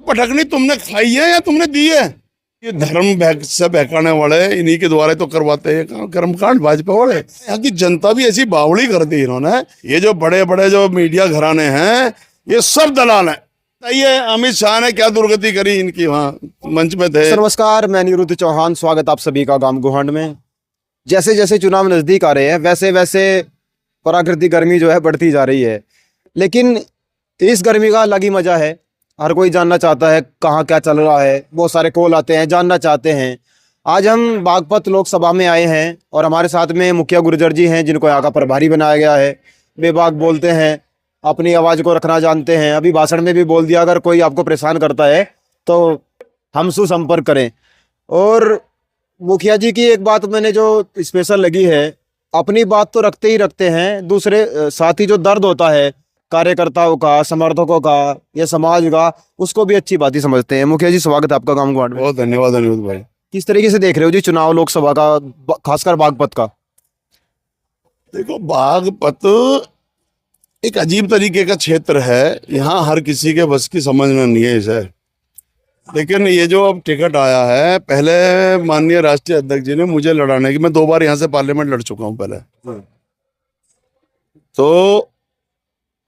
पटकनी तुमने खाई है या तुमने दी है? ये धर्म से बहकाने वाले इन्हीं के द्वारा तो करवाते हैं कर्मकांड भाजपा वाले। यहाँ की जनता भी ऐसी बावड़ी कर दी इन्होंने। ये जो बड़े बड़े जो मीडिया घराने हैं ये सब दलाल हैं। ये अमित शाह ने क्या दुर्गति करी इनकी, वहाँ मंच में थे। नमस्कार, मैं निरुद्ध चौहान, स्वागत आप सभी का गांव गोहांड में। जैसे जैसे चुनाव नजदीक आ रहे हैं वैसे वैसे प्राकृतिक गर्मी जो है बढ़ती जा रही है, लेकिन इस गर्मी का अलग ही मजा है। हर कोई जानना चाहता है कहाँ क्या चल रहा है, बहुत सारे कॉल आते हैं, जानना चाहते हैं। आज हम बागपत लोकसभा में आए हैं और हमारे साथ में मुखिया गुर्जर जी हैं, जिनको यहाँ का प्रभारी बनाया गया है। बेबाक बोलते हैं, अपनी आवाज़ को रखना जानते हैं। अभी भाषण में भी बोल दिया, अगर कोई आपको परेशान करता है तो हमसे संपर्क करें। और मुखिया जी की एक बात मैंने जो स्पेशल लगी है, अपनी बात तो रखते ही रखते हैं, दूसरे साथी जो दर्द होता है कार्यकर्ताओं का, समर्थकों का या समाज का, उसको भी अच्छी बात ही समझते हैं। मुखिया जी, स्वागत है आपका गांव गोहांड में। बहुत धन्यवाद अनिरुद्ध भाई। किस तरीके से देख रहे हो जी चुनाव लोकसभा का, खासकर बागपत का? देखो, बागपत एक अजीब तरीके का क्षेत्र है। यहाँ हर किसी के बस की समझ में नहीं है इसे। लेकिन ये जो अब टिकट आया है, पहले माननीय राष्ट्रीय अध्यक्ष जी ने मुझे लड़ाने की, मैं 2 बार यहाँ से पार्लियामेंट लड़ चुका हूँ पहले तो,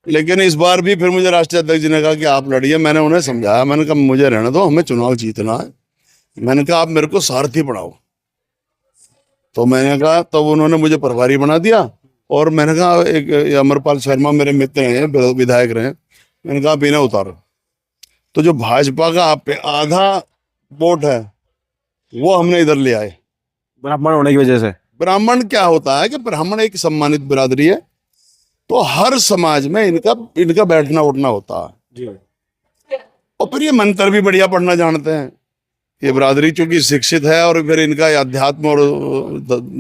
लेकिन इस बार भी फिर मुझे राष्ट्रीय अध्यक्ष जी ने कहा कि आप लड़िए। मैंने उन्हें समझाया, मैंने कहा मुझे रहने दो, हमें चुनाव जीतना है। मैंने कहा आप मेरे को सारथी बनाओ। तो मैंने कहा, तब तो उन्होंने मुझे प्रभारी बना दिया। और मैंने कहा, एक अमरपाल शर्मा मेरे मित्र हैं, विधायक रहे, मैंने कहा बिना उतारो। तो जो भाजपा का आप पे आधा वोट है वो हमने इधर ले आए, ब्राह्मण होने की वजह से। ब्राह्मण क्या होता है कि ब्राह्मण एक सम्मानित बिरादरी है, तो हर समाज में इनका बैठना उठना होता है जी। और फिर ये मंत्र भी बढ़िया पढ़ना जानते हैं। ये बिरादरी चूंकि शिक्षित है और फिर इनका अध्यात्म और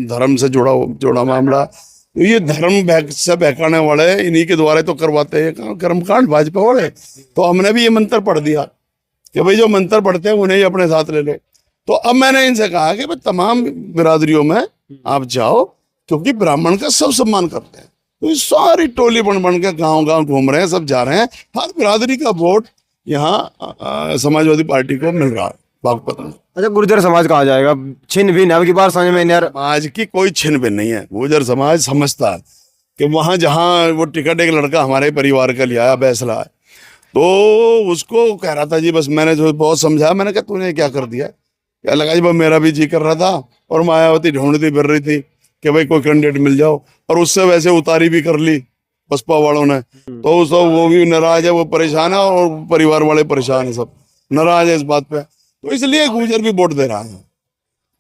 धर्म से जुड़ा मामला, तो ये धर्म से बहकाने वाले इन्हीं के द्वारा तो करवाते हैं कर्मकांड भाजपा वाले। तो हमने भी ये मंत्र पढ़ दिया कि भाई जो मंत्र पढ़ते हैं उन्हें ही अपने साथ ले लो। तो अब मैंने इनसे कहा कि भाई तमाम बिरादरियों में आप जाओ, क्योंकि ब्राह्मण का सब सम्मान करते हैं। तो ये सारी टोली बन के गांव घूम रहे हैं, सब जा रहे हैं। हर बिरादरी का वोट यहाँ समाजवादी पार्टी को मिल रहा है बागपत में। अच्छा, गुर्जर समाज कहाँ जाएगा? छिन्न भिन्न अब की बार समझ में नहीं आ रहा। समाज की कोई छिन्न भिन्न नहीं है। गुर्जर समाज समझता है कि वहां जहां वो टिकट एक लड़का हमारे परिवार का लिया है, फैसला है, तो उसको कह रहा था जी, बस मैंने जो बहुत समझाया, मैंने कहा तूने क्या कर दिया? क्या लगा जी, मेरा भी जी कर रहा था और मायावती ढूंढती फिर रही थी कि भाई कोई कैंडिडेट मिल जाओ, और उससे वैसे उतारी भी कर ली बसपा वालों ने। तो वो भी नाराज है, वो परेशान है और परिवार वाले परेशान है, सब नाराज है इस बात पे। तो इसलिए गुर्जर भी वोट दे रहा है,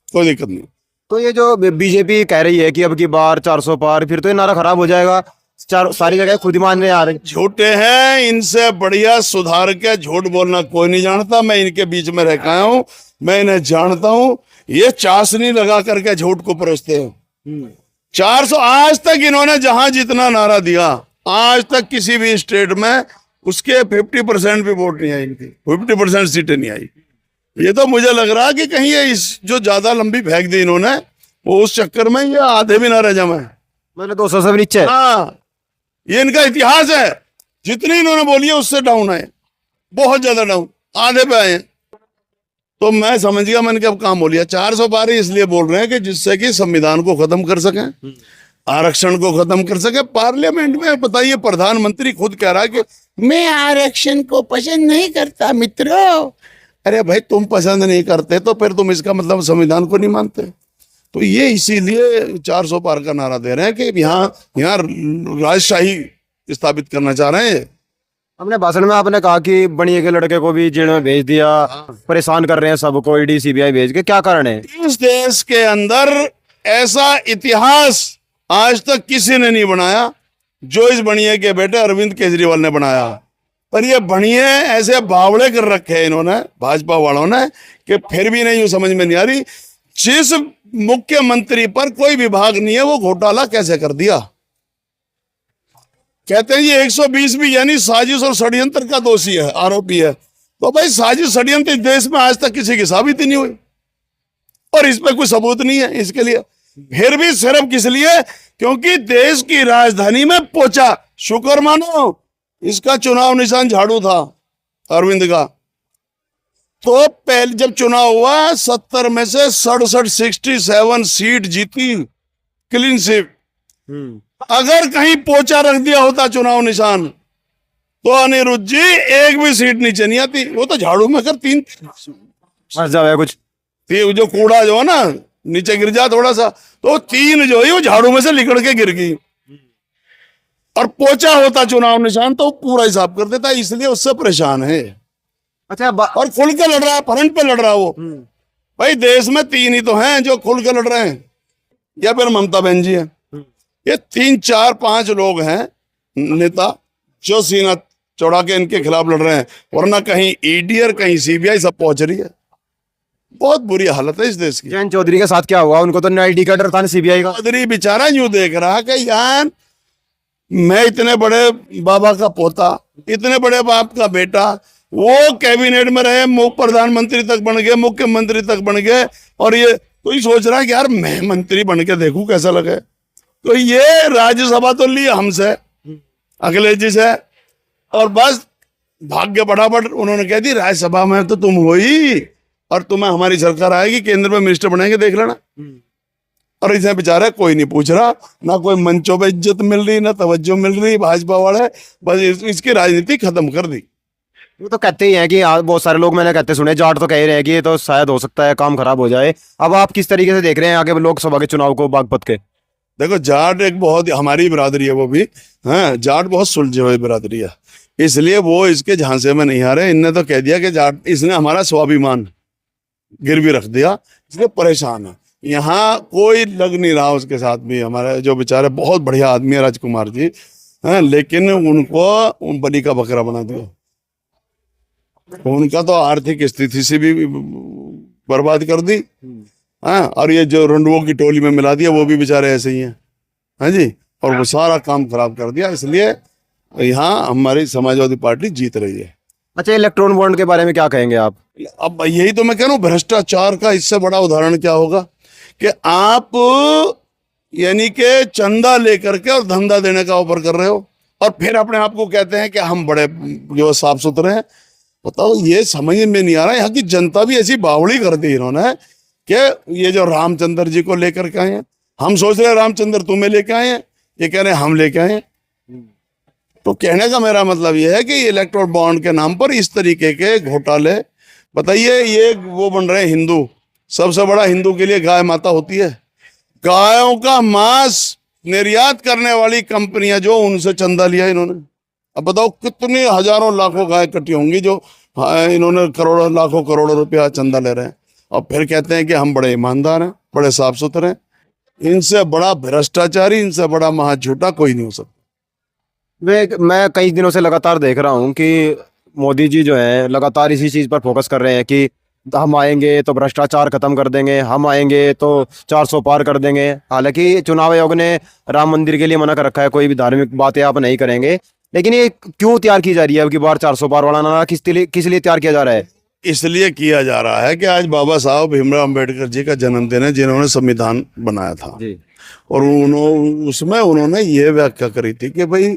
कोई दिक्कत नहीं। तो ये जो बीजेपी कह रही है कि अब की बार 400 पार, फिर तो ये नारा खराब हो जाएगा। सारी जगह खुद ही मानने आ रहे। झूठे हैं, इनसे बढ़िया सुधार के झूठ बोलना कोई नहीं जानता। मैं इनके बीच में रह गया हूँ, मैं इन्हें जानता हूँ। ये चाशनी लगा करके झूठ को परोसते हैं। 400 आज तक इन्होंने जहां जितना नारा दिया, आज तक किसी भी स्टेट में उसके 50% भी वोट नहीं आई, इनकी 50% सीटें नहीं आई। ये तो मुझे लग रहा है कि कहीं ये इस जो ज्यादा लंबी फेंक दी इन्होंने, वो उस चक्कर में ये आधे भी ना रह जाए। मतलब 200 से भी नीचे। हाँ, ये इनका इतिहास है। जितनी इन्होंने बोली है उससे डाउन है, बहुत ज्यादा डाउन, आधे पे आए हैं। तो मैं समझ गया, मैंने क्या काम बोलिया। 400 पार इसलिए बोल रहे हैं कि जिससे कि संविधान को खत्म कर सकें, आरक्षण को खत्म कर सके। पार्लियामेंट में बताइए, प्रधानमंत्री खुद कह रहा है कि मैं आरक्षण को पसंद नहीं करता मित्रों। अरे भाई, तुम पसंद नहीं करते तो फिर तुम इसका मतलब संविधान को नहीं मानते। तो ये इसीलिए 400 पार का नारा दे रहे हैं कि यहाँ राजशाही स्थापित करना चाह रहे हैं। हमने भाषण में आपने कहा कि बनिए के लड़के को भी जेल में भेज दिया, परेशान कर रहे हैं सबको, ईडी सीबीआई भेज के। क्या कारण है? इस देश के अंदर ऐसा इतिहास आज तक किसी ने नहीं बनाया जो इस बनिए के बेटे अरविंद केजरीवाल ने बनाया। पर ये बनिए ऐसे बावड़े कर रखे हैं इन्होंने, भाजपा वालों ने, कि फिर भी नहीं समझ में नहीं आ रही। जिस मुख्यमंत्री पर कोई विभाग नहीं है वो घोटाला कैसे कर दिया। कहते हैं ये 120 भी यानी साजिश और षड्यंत्र का दोषी है, आरोपी है। तो भाई साजिश षड्यंत्र इस देश में आज तक किसी की साबित ही नहीं हुई और इस पर कोई सबूत नहीं है इसके लिए। फिर भी सिर्फ किस लिए? क्योंकि देश की राजधानी में पहुंचा। शुक्र मानो इसका चुनाव निशान झाड़ू था अरविंद का, तो पहले जब चुनाव हुआ 70 में से 67 67 सीट जीती, क्लीन स्वीप। अगर कहीं पोचा रख दिया होता चुनाव निशान तो अनिरुद्ध जी एक भी सीट नीचे नहीं आती। वो तो झाड़ू में कर तीन फंस जाए कुछ, जो कूड़ा जो है ना नीचे गिर जा थोड़ा सा, तो तीन जो है वो झाड़ू में से लिकड़ के गिर गई। और पोचा होता चुनाव निशान तो पूरा हिसाब कर देता, इसलिए उससे परेशान है। अच्छा और खुल के लड़ रहा है, फ्रंट पे लड़ रहा है वो। भाई देश में तीन ही तो हैं जो खुल के लड़ रहे हैं, या फिर ममता बहन जी है। ये 3 4 5 लोग हैं नेता जो सीना चौड़ा के इनके खिलाफ लड़ रहे हैं, वरना कहीं ईडी और कहीं सीबीआई सब पहुंच रही है। बहुत बुरी हालत है इस देश की। जयंत चौधरी के साथ क्या हुआ? उनको तो न्याय का डर था ना सीबीआई का। चौधरी बेचारा यूं देख रहा कि यार मैं इतने बड़े बाबा का पोता, इतने बड़े बाप का बेटा, वो कैबिनेट में रहे, प्रधानमंत्री तक बन गए, मुख्यमंत्री तक बन गए, और ये कोई सोच रहा है कि यार मैं मंत्री बन के देखूं कैसा लगे। तो ये राज्यसभा तो ली हमसे, अखिलेश जी से, और बस भाग्य फटाफट उन्होंने कह दी राज्यसभा में तो तुम हो ही, और तुम्हें हमारी सरकार आएगी, केंद्र में मिनिस्टर बनाएंगे, देख लेना। और इसे बेचारा कोई नहीं पूछ रहा, ना कोई मंचों पे इज्जत मिल रही, ना तवज्जो मिल रही। भाजपा वाले बस इसकी राजनीति खत्म कर दी। वो तो कहते ही हैं कि बहुत सारे लोग मैंने कहते सुने, जाट तो कह रहे हैं कि ये तो शायद हो सकता है काम खराब हो जाए। अब आप किस तरीके से देख रहे हैं आगे लोकसभा के चुनाव को बागपत के? देखो जाट एक बहुत हमारी बिरादरी है, वो भी हाँ, जाट बहुत सुलझे हुए बिरादरी है, इसलिए वो इसके झांसे में नहीं आ रहे। इनने तो कह दिया कि जाट, इसने हमारा स्वाभिमान गिरवी रख दिया, इसलिए परेशान है। यहाँ कोई लग नहीं रहा उसके साथ भी। हमारे जो बेचारे बहुत बढ़िया आदमी है राजकुमार जी, हाँ, लेकिन उनको बलि का बकरा बना दिया। उनका तो आर्थिक स्थिति से भी बर्बाद कर दी, हाँ, और ये जो रंडुओं की टोली में मिला दिया, वो भी बेचारे ऐसे ही हैं, हाँ जी, और वो सारा काम खराब कर दिया। इसलिए यहाँ हमारी समाजवादी पार्टी जीत रही है। अच्छा, इलेक्ट्रॉन बॉन्ड के बारे में क्या कहेंगे आप? अब यही तो मैं कह रहा हूँ, भ्रष्टाचार का इससे बड़ा उदाहरण क्या होगा कि आप यानी कि चंदा लेकर के और धंधा देने का ऑफर कर रहे हो, और फिर अपने आप को कहते हैं कि हम बड़े जो साफ सुथरे हैं। बताओ, ये समझ में नहीं आ रहा। यहाँ की जनता भी ऐसी बावड़ी कर दी इन्होंने कि ये जो रामचंद्र जी को लेकर के आए हैं, हम सोच रहे हैं रामचंद्र तुम्हें लेके आए हैं, ये कह रहे हैं हम लेके आए हैं। तो कहने का मेरा मतलब ये है कि इलेक्ट्रोल बॉन्ड के नाम पर इस तरीके के घोटाले, बताइए, ये वो बन रहे हैं हिंदू। सबसे बड़ा हिंदू के लिए गाय माता होती है। गायों का मांस निर्यात करने वाली कंपनियां जो, उनसे चंदा लिया इन्होंने। अब बताओ कितनी हजारों लाखों गाय कटी होंगी जो इन्होंने करोड़ों लाखों करोड़ों रुपया चंदा ले रहे हैं, और फिर कहते हैं कि हम बड़े ईमानदार हैं, बड़े साफ सुथरे हैं। इनसे बड़ा भ्रष्टाचारी, इनसे बड़ा महाझूठा कोई नहीं हो सकता। मैं कई दिनों से लगातार देख रहा हूँ कि मोदी जी जो है लगातार इसी चीज़ पर फोकस कर रहे हैं कि हम आएंगे तो भ्रष्टाचार खत्म कर देंगे, हम आएंगे तो 400 पार कर देंगे। हालांकि चुनाव आयोग ने राम मंदिर के लिए मना कर रखा है, कोई भी धार्मिक बातें आप नहीं करेंगे, लेकिन ये क्यों तैयार की जा रही है अब की बार 400 पार वाला नारा? किस लिए तैयार किया जा रहा है? इसलिए किया जा रहा है कि आज बाबा साहब भीमराव अम्बेडकर जी का जन्मदिन है, जिन्होंने संविधान बनाया था जी। और उसमें उन्होंने ये व्याख्या करी थी कि भाई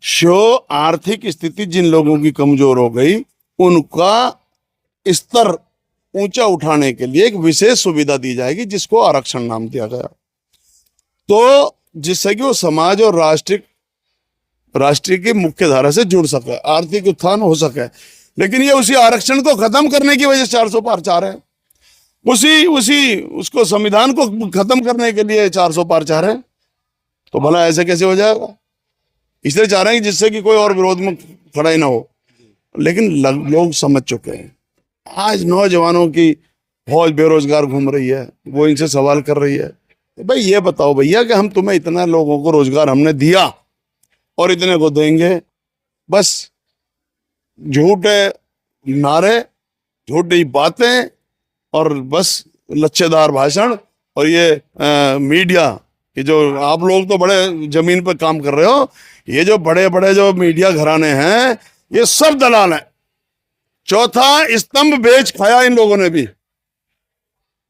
जो आर्थिक स्थिति जिन लोगों की कमजोर हो गई, उनका स्तर ऊंचा उठाने के लिए एक विशेष सुविधा दी जाएगी, जिसको आरक्षण नाम दिया गया। तो जिससे कि वो समाज और राष्ट्र की मुख्य धारा से जुड़ सके, आर्थिक उत्थान हो सके। लेकिन ये उसी आरक्षण को खत्म करने की वजह से 400 पार चाह रहे हैं। उसको संविधान को खत्म करने के लिए 400 पार चाह रहे हैं। तो भला ऐसे कैसे हो जाएगा? इसलिए चाह रहे हैं जिससे कि कोई और विरोध में खड़ा ही ना हो। लेकिन लोग समझ चुके हैं। आज नौजवानों की फौज बेरोजगार घूम रही है, वो इनसे सवाल कर रही है, भाई ये बताओ भैया कि हम तुम्हें इतना लोगों को रोजगार हमने दिया और इतने को देंगे, बस झूठे नारे, झूठी बातें और बस लच्छेदार भाषण। और ये मीडिया कि जो आप लोग तो बड़े जमीन पर काम कर रहे हो, ये जो बड़े बड़े जो मीडिया घराने हैं, ये सब दलाल हैं। चौथा स्तंभ बेच खाया इन लोगों ने भी,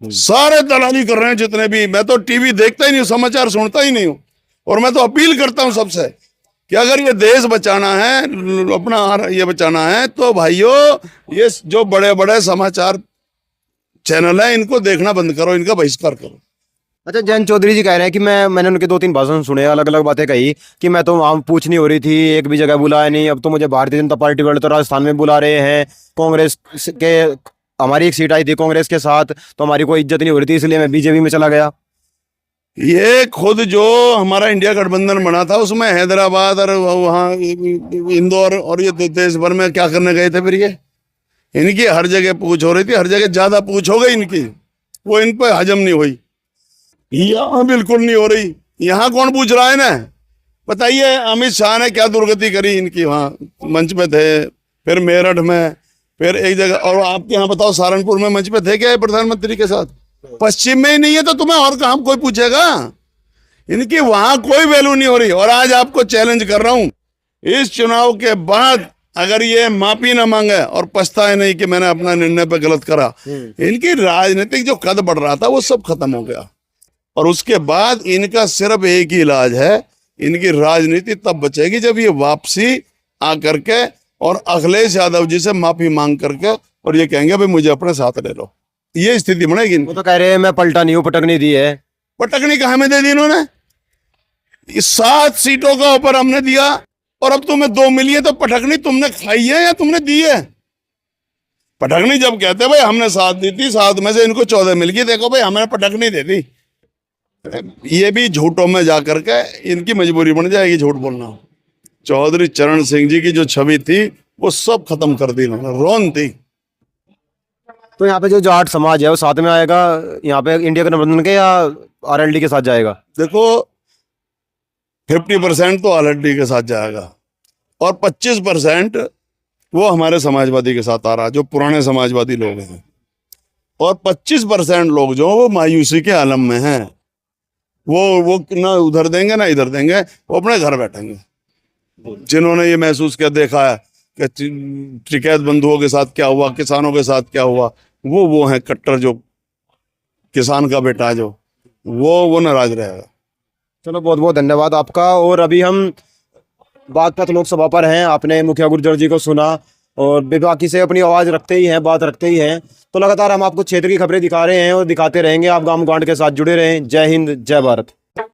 सारे दलाली कर रहे हैं जितने भी। मैं तो टीवी देखता ही नहीं हूं, समाचार सुनता ही नहीं हूं, और मैं तो अपील करता हूं सबसे कि अगर ये देश बचाना है, अपना ये बचाना है, तो भाइयों ये जो बड़े बड़े समाचार चैनल है इनको देखना बंद करो, इनका बहिष्कार करो। अच्छा, जयंत चौधरी जी कह रहे हैं कि मैंने उनके 2-3 भाषण सुने, अलग अलग बातें कही कि मैं तो वहाँ पूछ नहीं हो रही थी, एक भी जगह बुलाया नहीं, अब तो मुझे भारतीय जनता पार्टी वाले तो राजस्थान में बुला रहे हैं, कांग्रेस के हमारी एक सीट आई थी कांग्रेस के साथ, तो हमारी कोई इज्जत नहीं हो रही थी, इसलिए मैं बीजेपी में चला गया। ये खुद जो हमारा इंडिया गठबंधन बना था उसमें हैदराबाद और वहाँ इंदौर और ये देश भर में क्या करने गए थे फिर ये? इनकी हर जगह पूछ हो रही थी, हर जगह ज्यादा पूछ हो गई इनकी, वो इन पर हजम नहीं हुई। यहाँ बिल्कुल नहीं हो रही। यहाँ कौन पूछ रहा है ना? बताइए, अमित शाह ने क्या दुर्गति करी इनकी, वहाँ मंच पे थे, फिर मेरठ में, फिर एक जगह, और आपके यहाँ बताओ सहारनपुर में मंच पे थे क्या प्रधानमंत्री के साथ? पश्चिम में ही नहीं है तो तुम्हें और कहाँ कोई पूछेगा? इनकी वहां कोई वैल्यू नहीं हो रही। और आज आपको चैलेंज कर रहा हूं, इस चुनाव के बाद अगर ये माफी ना मांगे और पछताए नहीं कि मैंने अपना निर्णय पे गलत करा, इनकी राजनीतिक जो कद बढ़ रहा था वो सब खत्म हो गया। और उसके बाद इनका सिर्फ एक ही इलाज है, इनकी राजनीति तब बचेगी जब ये वापसी आकर के और अखिलेश यादव जी से माफी मांग करके और ये कहेंगे भाई मुझे अपने साथ ले लो, ये स्थिति बनेगी। वो तो कह रहे हैं मैं पलटा नहीं हूँ, पटकनी दी है। पटकनी कहाँ में दे दी इन्होंने? 7 सीटों का ऑफर हमने दिया और अब तुम्हें 2 मिली है, तो पटकनी तुमने खाई है या तुमने दी है? पटकनी जब कहते हैं भाई हमने 7 दी थी, 7 में से इनको 14 मिल गई, देखो भाई हमने पटकनी दे दी। ये भी झूठों में जाकर के इनकी मजबूरी बन जाएगी झूठ बोलना। चौधरी चरण सिंह जी की जो छवि थी वो सब खत्म कर दी इन्होंने, रौन थी। तो यहाँ पे जो जाट समाज है वो साथ में आएगा यहाँ पे इंडिया गठबंधन के, या आरएलडी के साथ जाएगा? देखो 50% तो आरएलडी के साथ जाएगा और 25% वो हमारे समाजवादी के साथ आ रहा, जो पुराने समाजवादी लोग हैं। और 25% लोग जो वो मायूसी के आलम में हैं, वो ना उधर देंगे ना इधर देंगे, वो अपने घर बैठेंगे। जिन्होंने ये महसूस किया, देखा है कि टिकैत बंधुओं के साथ क्या हुआ, किसानों के साथ क्या हुआ, वो हैं कट्टर, जो किसान का बेटा जो वो नाराज रहेगा। चलो, बहुत बहुत धन्यवाद आपका। और अभी हम बागपत लोकसभा पर हैं, आपने मुखिया गुर्जर जी को सुना और बाकी से अपनी आवाज़ रखते ही हैं, बात रखते ही हैं। तो लगातार हम आपको क्षेत्र की खबरें दिखा रहे हैं और दिखाते रहेंगे। आप गांव गांड के साथ जुड़े रहें। जय हिंद, जय भारत।